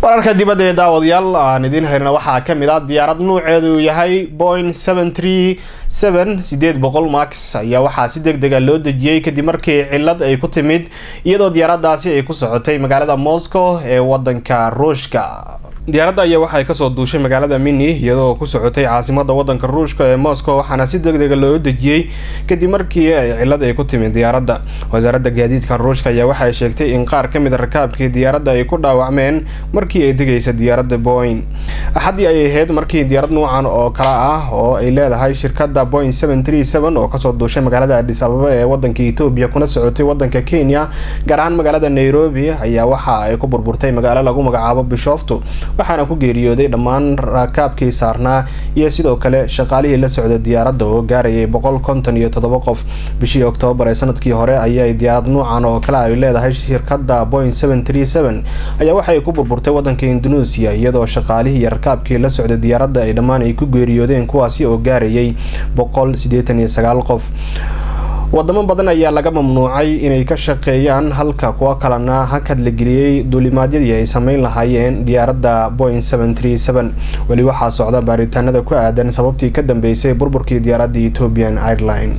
wararka dibadda ee daawadayaal aan idin helna waxaa ka mid ah diyaarad nuuceedu yahay Boeing 737 Max ayaa waxaa si degdeg ah loo dejiyay kadib markii cilad ay ku timid iyadoo diyaaradaasi ay ku socotay magaalada Moscow ee wadanka Ruushka. diyaaradda ayaa waxay ka soo duushay magaalada Mini iyadoo ku socotay caasimadda wadanka Ruushka ee Moscow waxaana si degdeg ah loo dejiyay kadib markii cilad ay ku timid diyaaradda. wasaaradda gaadiidka Ruushka ayaa waxay sheegtay in qaar ka mid ah rakaabkii diyaaradda ay ku dhaawacmeen markii ay degaysa diyaaradda Boeing. axadii ay ahayd markii diyaarad noocan oo kala ah oo ay leedahay shirkadda Boeing 737 oo ka soo duushay magaalada Addis Ababa ee wadanka Ethiopia kuna socotay wadanka Kenya gaar ahaan magaalada Nairobi ayaa waxa ay ku burburtay magaalo lagu magacaabo Bishoftu waxaana ku geeriyooday dhammaan rakaabkii saarnaa iyo sidoo kale shaqaalihii la socday diyaaradda oo gaarayay 157 qof. bishii Oktoobar ee sanadkii hore ayaa diyaarad noocan oo kala ay leedahay shirkadda Boeing 737 ayaa waxay ku burburtay wadanka Indonesia iyadoo shaqaalihii iyo rakaabkii la socday diyaaradda ay dhammaan ay ku geeriyoodeen kuwaasi oo gaarayay 189 qof. wadamo badan ayaa laga mamnuucay inay ka shaqeeyaan halka kuwa kalena hakad la geliyay duulimaadyadii ay sameyn lahaayeen diyaaradda Boeing 737. wali waxaa socda baaritaanada ku aadan sababtii ka dambeysay burburkii diyaaradda Ethiopian Airlines.